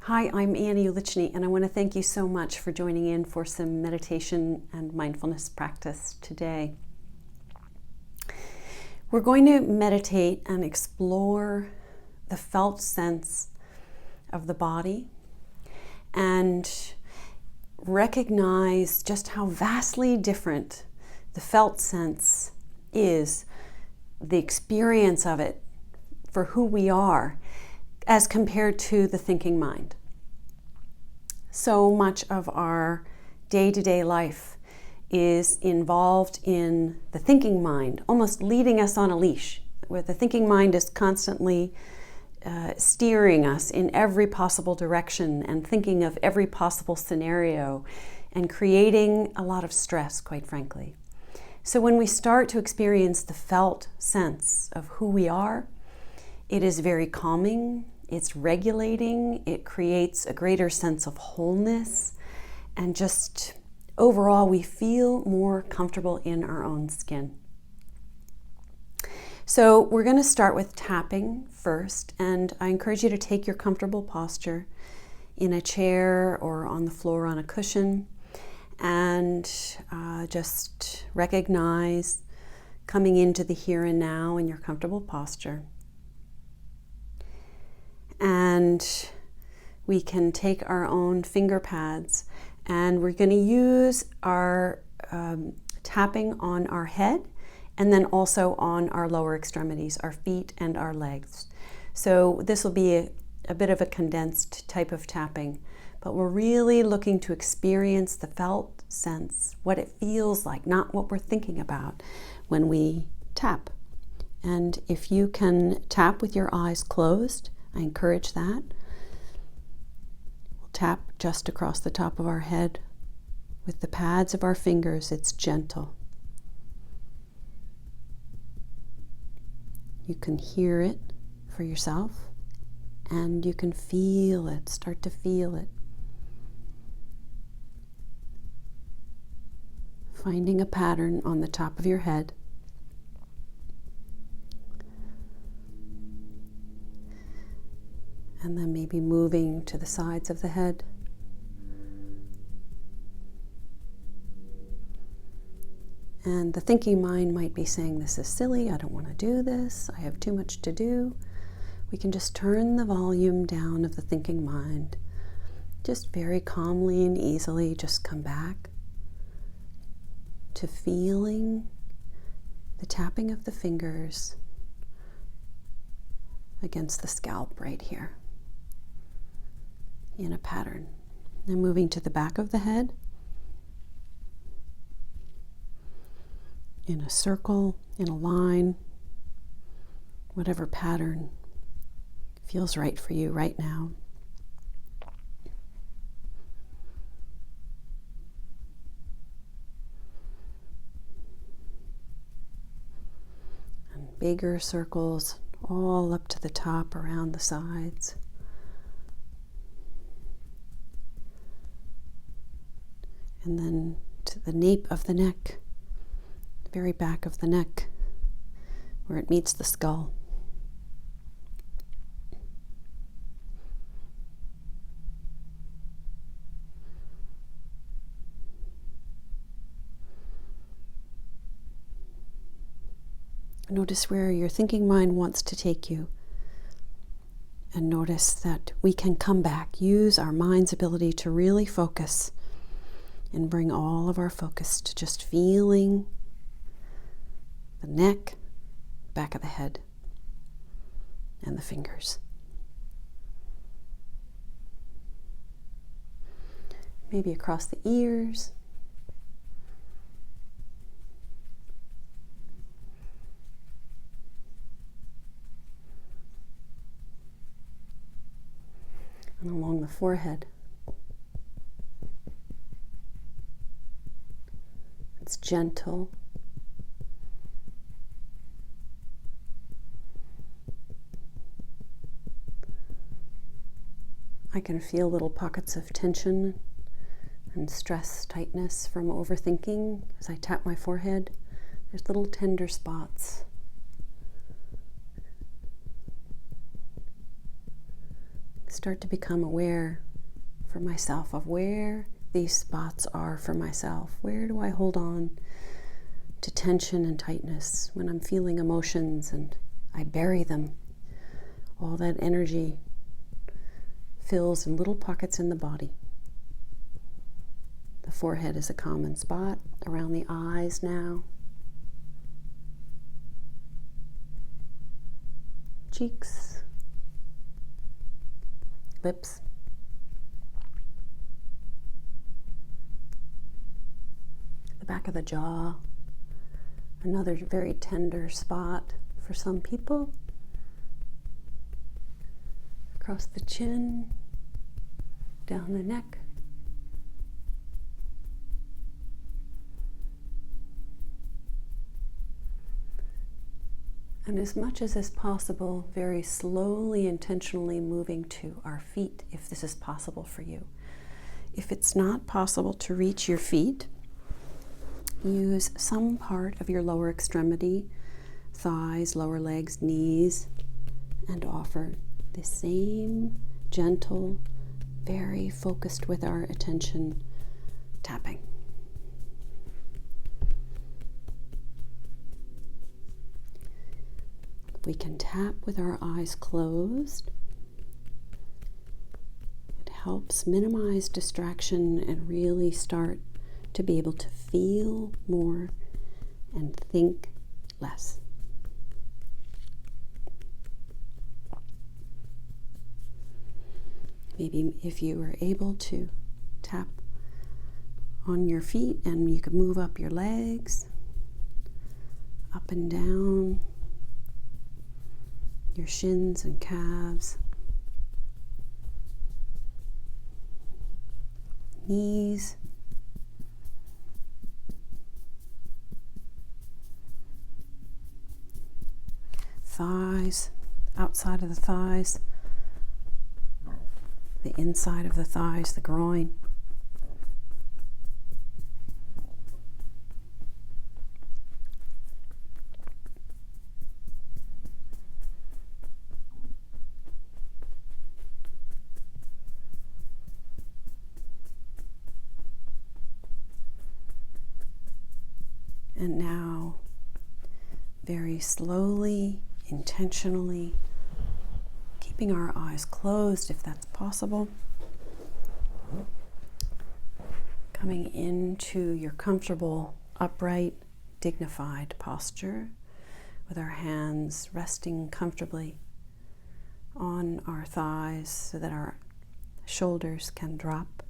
Hi, I'm Annie Ulichny, and I want to thank you so much for joining in for some meditation and mindfulness practice today. We're going to meditate and explore the felt sense of the body and recognize just how vastly different the felt sense is, the experience of it for who we are, as compared to the thinking mind. So much of our day-to-day life is involved in the thinking mind, almost leading us on a leash, where the thinking mind is constantly steering us in every possible direction and thinking of every possible scenario and creating a lot of stress, quite frankly. So when we start to experience the felt sense of who we are, it is very calming. It's regulating, it creates a greater sense of wholeness, and just overall we feel more comfortable in our own skin. So we're going to start with tapping first, and I encourage you to take your comfortable posture in a chair or on the floor on a cushion, and just recognize coming into the here and now in your comfortable posture. And we can take our own finger pads, and we're going to use our tapping on our head and then also on our lower extremities, our feet and our legs. So this will be a bit of a condensed type of tapping, but we're really looking to experience the felt sense, what it feels like, not what we're thinking about when we tap. And if you can tap with your eyes closed, I encourage that. We'll tap just across the top of our head with the pads of our fingers. It's gentle. You can hear it for yourself, and you can feel it, start to feel it. Finding a pattern on the top of your head. And then maybe moving to the sides of the head. And the thinking mind might be saying, this is silly, I don't want to do this, I have too much to do. We can just turn the volume down of the thinking mind. Just very calmly and easily just come back to feeling the tapping of the fingers against the scalp right here in a pattern. And moving to the back of the head in a circle, in a line, whatever pattern feels right for you right now. And bigger circles all up to the top, around the sides. And then to the nape of the neck, the very back of the neck, where it meets the skull. Notice where your thinking mind wants to take you. And notice that we can come back, use our mind's ability to really focus and bring all of our focus to just feeling the neck, back of the head, and the fingers. Maybe across the ears. And along the forehead. It's gentle. I can feel little pockets of tension and stress, tightness from overthinking as I tap my forehead. There's little tender spots. start to become aware for myself of where these spots are for myself. Where do I hold on to tension and tightness when I'm feeling emotions and I bury them? All that energy fills in little pockets in the body. The forehead is a common spot, around the eyes now. Cheeks, lips, the back of the jaw, another very tender spot for some people. Across the chin, down the neck. And as much as is possible, very slowly, intentionally moving to our feet, if this is possible for you. If it's not possible to reach your feet, use some part of your lower extremity, thighs, lower legs, knees, and offer the same gentle, very focused with our attention tapping. We can tap with our eyes closed. It helps minimize distraction and really start to be able to feel more and think less. Maybe if you were able to tap on your feet and you could move up your legs, up and down, your shins and calves, knees, thighs, outside of the thighs, the inside of the thighs, the groin. And now, very slowly, intentionally, keeping our eyes closed if that's possible, coming into your comfortable, upright, dignified posture with our hands resting comfortably on our thighs so that our shoulders can drop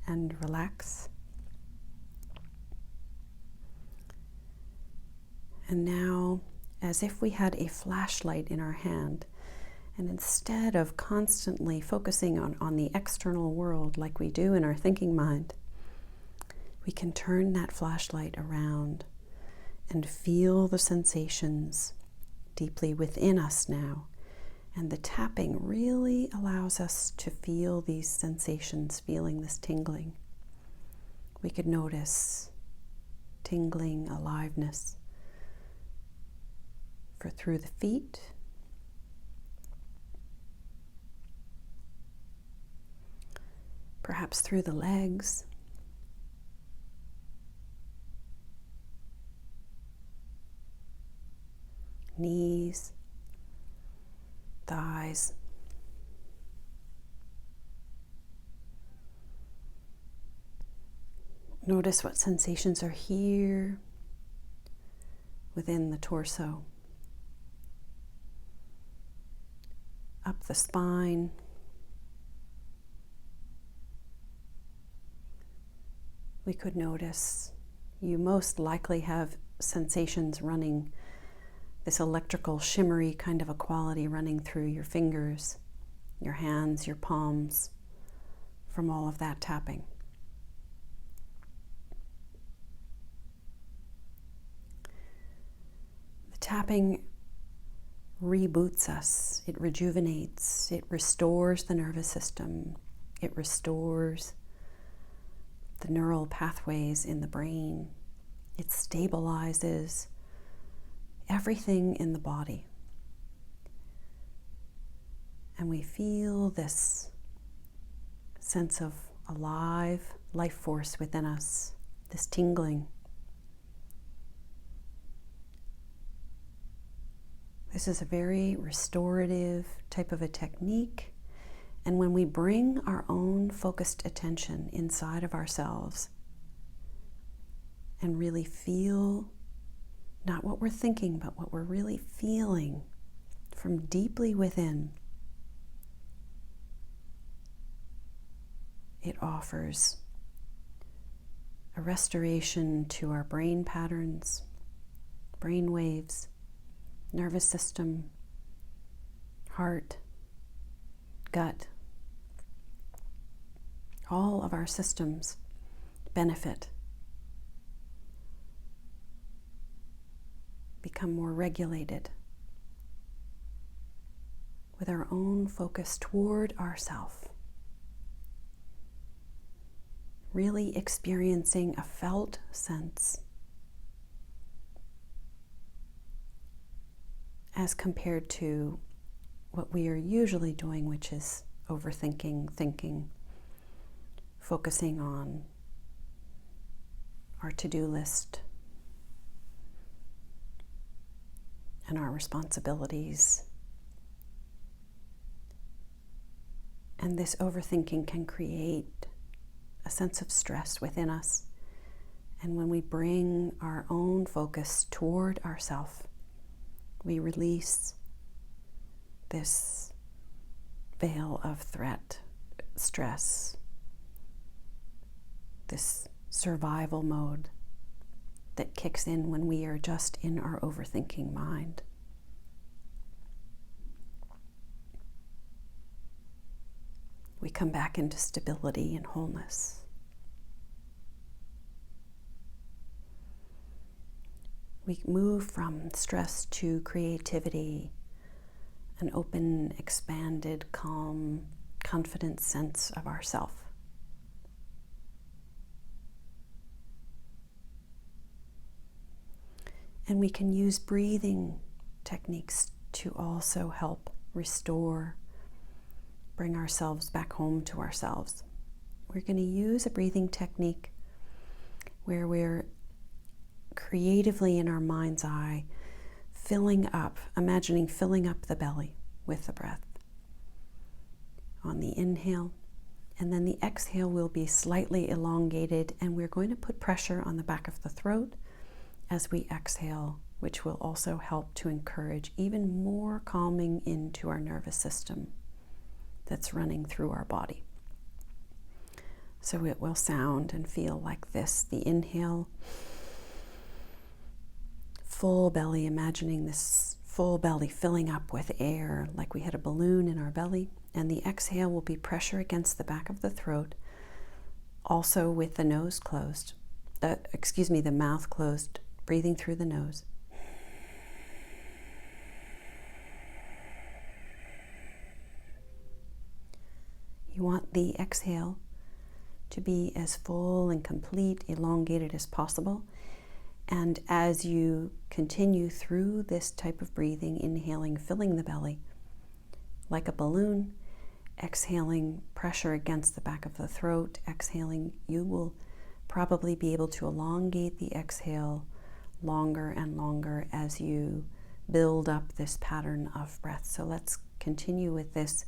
and relax. And now, as if we had a flashlight in our hand, and instead of constantly focusing on the external world like we do in our thinking mind, we can turn that flashlight around and feel the sensations deeply within us now. And the tapping really allows us to feel these sensations, feeling this tingling. We could notice tingling, aliveness through the feet, perhaps through the legs, knees, thighs, notice what sensations are here within the torso. Up the spine, we could notice you most likely have sensations running, this electrical shimmery kind of a quality running through your fingers, your hands, your palms, from all of that tapping. The tapping reboots us, it rejuvenates, it restores the nervous system, it restores the neural pathways in the brain, it stabilizes everything in the body. And we feel this sense of alive life force within us, this tingling. This is a very restorative type of a technique. And when we bring our own focused attention inside of ourselves and really feel not what we're thinking, but what we're really feeling from deeply within, it offers a restoration to our brain patterns, brain waves, nervous system, heart, gut. All of our systems benefit, become more regulated with our own focus toward ourself. Really experiencing a felt sense as compared to what we are usually doing, which is overthinking, thinking, focusing on our to-do list and our responsibilities. And this overthinking can create a sense of stress within us. And when we bring our own focus toward ourself, we release this veil of threat, stress, this survival mode that kicks in when we are just in our overthinking mind. We come back into stability and wholeness. We move from stress to creativity, an open, expanded, calm, confident sense of ourself. And we can use breathing techniques to also help restore, bring ourselves back home to ourselves. We're going to use a breathing technique where we're creatively in our mind's eye imagining filling up the belly with the breath. On the inhale, and then the exhale will be slightly elongated, and we're going to put pressure on the back of the throat as we exhale, which will also help to encourage even more calming into our nervous system that's running through our body. So it will sound and feel like this. The inhale, full belly, imagining this full belly filling up with air like we had a balloon in our belly. And the exhale will be pressure against the back of the throat, also with the nose closed. The mouth closed, breathing through the nose. You want the exhale to be as full and complete, elongated as possible. And as you continue through this type of breathing, inhaling, filling the belly like a balloon, exhaling, pressure against the back of the throat, exhaling, you will probably be able to elongate the exhale longer and longer as you build up this pattern of breath. So let's continue with this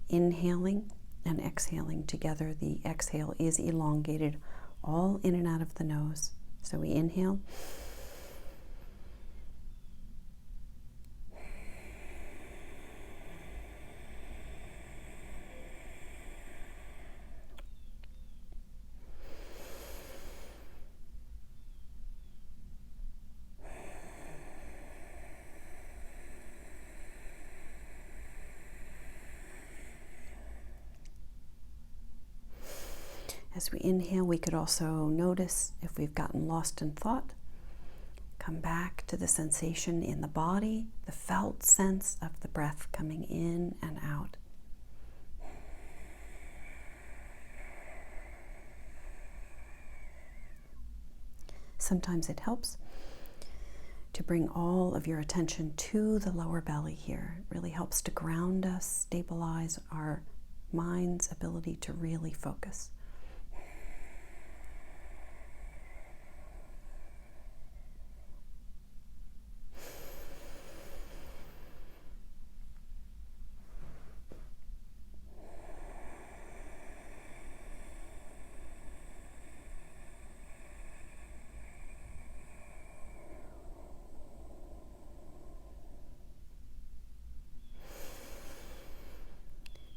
inhaling and exhaling together. The exhale is elongated all in and out of the nose. So we inhale. As we inhale, we could also notice if we've gotten lost in thought. Come back to the sensation in the body, the felt sense of the breath coming in and out. Sometimes it helps to bring all of your attention to the lower belly here. It really helps to ground us, stabilize our mind's ability to really focus.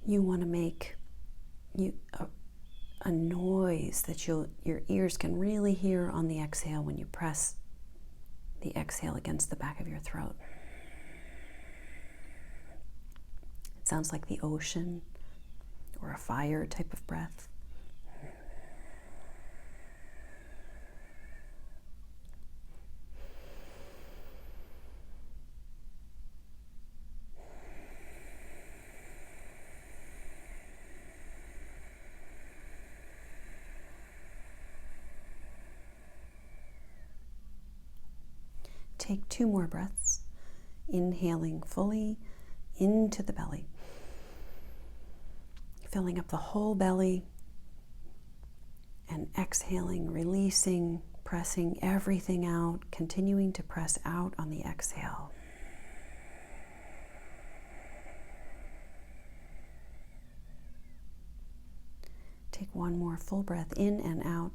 You want to make a noise that your ears can really hear on the exhale when you press the exhale against the back of your throat. It sounds like the ocean or a fire type of breath. Take 2 more breaths, inhaling fully into the belly, filling up the whole belly, and exhaling, releasing, pressing everything out, continuing to press out on the exhale. Take 1 more full breath in and out,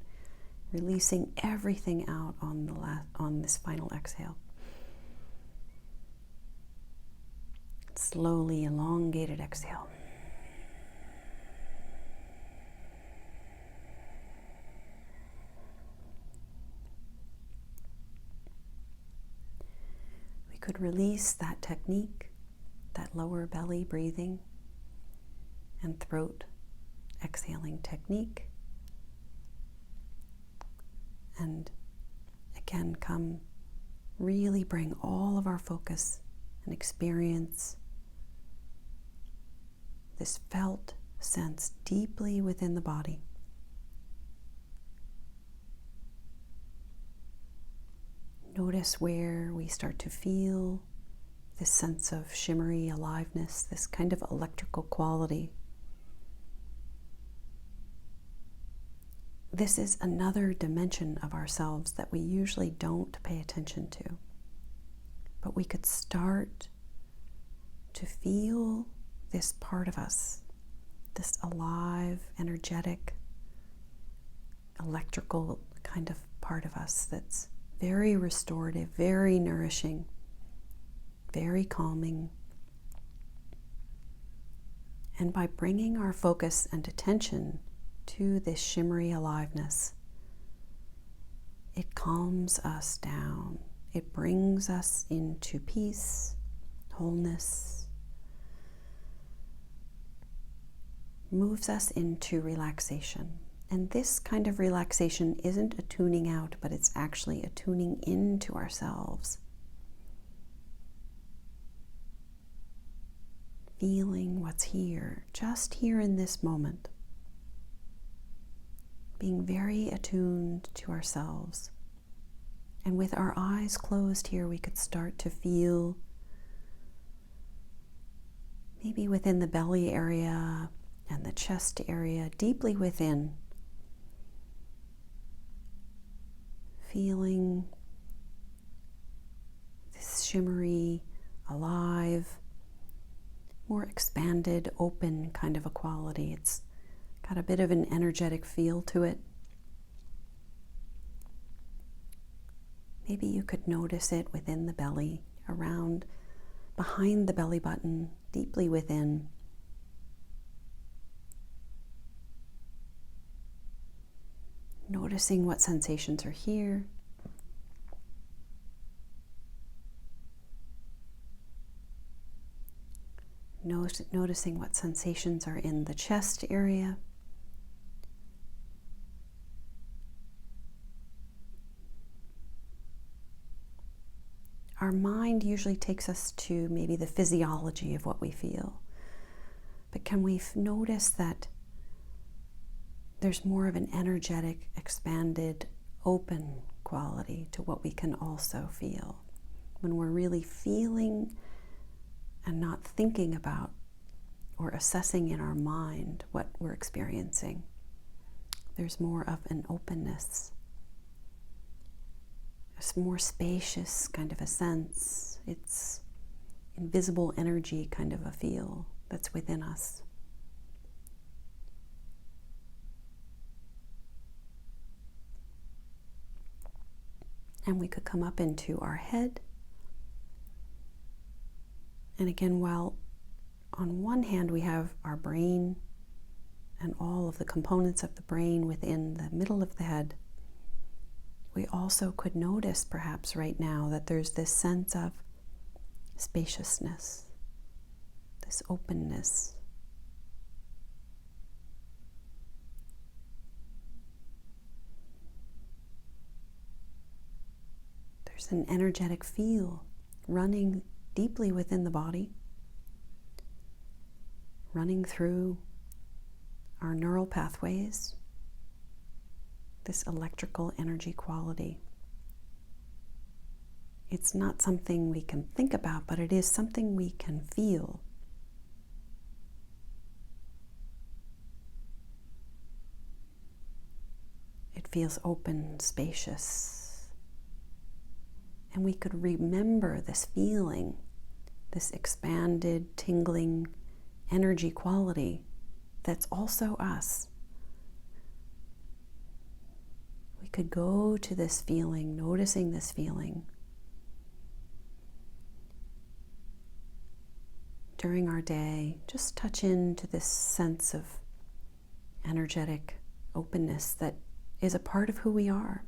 releasing everything out on this final exhale. Slowly elongated exhale. We could release that technique, that lower belly breathing and throat exhaling technique, and again really bring all of our focus and experience this felt sense deeply within the body. Notice where we start to feel this sense of shimmery aliveness, this kind of electrical quality. This is another dimension of ourselves that we usually don't pay attention to. But we could start to feel this part of us, this alive, energetic, electrical kind of part of us that's very restorative, very nourishing, very calming. And by bringing our focus and attention to this shimmery aliveness, it calms us down. It brings us into peace, wholeness, moves us into relaxation. And this kind of relaxation isn't a tuning out, but it's actually a tuning into ourselves. Feeling what's here, just here in this moment. Being very attuned to ourselves. And with our eyes closed here, we could start to feel maybe within the belly area and the chest area, deeply within. Feeling this shimmery, alive, more expanded, open kind of a quality. It's got a bit of an energetic feel to it. Maybe you could notice it within the belly, around, behind the belly button, deeply within. Noticing what sensations are here. Noticing what sensations are in the chest area. Our mind usually takes us to maybe the physiology of what we feel. But can we notice that there's more of an energetic, expanded, open quality to what we can also feel? when we're really feeling and not thinking about or assessing in our mind what we're experiencing. There's more of an openness, a more spacious kind of a sense. It's invisible energy kind of a feel that's within us. And we could come up into our head. And again, while on one hand we have our brain and all of the components of the brain within the middle of the head, we also could notice perhaps right now that there's this sense of spaciousness, this openness. There's an energetic feel running deeply within the body, running through our neural pathways, this electrical energy quality. It's not something we can think about, but it is something we can feel. It feels open, spacious. And we could remember this feeling, this expanded, tingling energy quality that's also us. We could go to this feeling, noticing this feeling during our day. Just touch into this sense of energetic openness that is a part of who we are.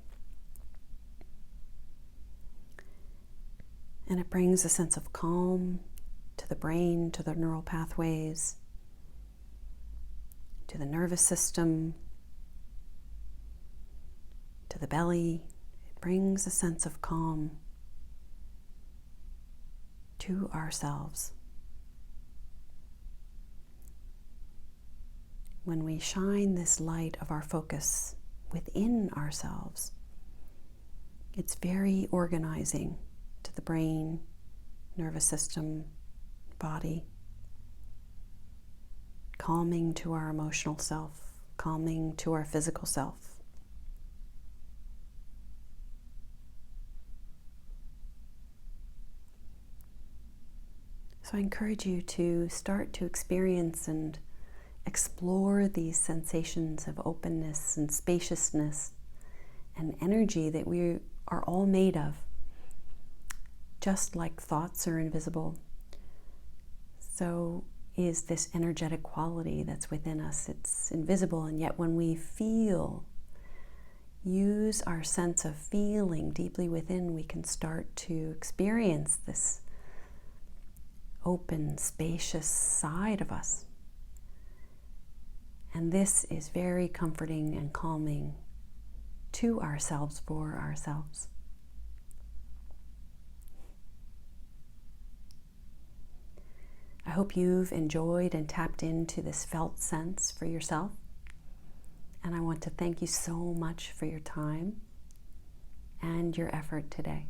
And it brings a sense of calm to the brain, to the neural pathways, to the nervous system, to the belly. It brings a sense of calm to ourselves. When we shine this light of our focus within ourselves, it's very organizing to the brain, nervous system, body, calming to our emotional self, calming to our physical self. So I encourage you to start to experience and explore these sensations of openness and spaciousness and energy that we are all made of. Just like thoughts are invisible, so is this energetic quality that's within us. It's invisible, and yet when we use our sense of feeling deeply within, we can start to experience this open, spacious side of us. And this is very comforting and calming to ourselves, for ourselves. I hope you've enjoyed and tapped into this felt sense for yourself. And I want to thank you so much for your time and your effort today.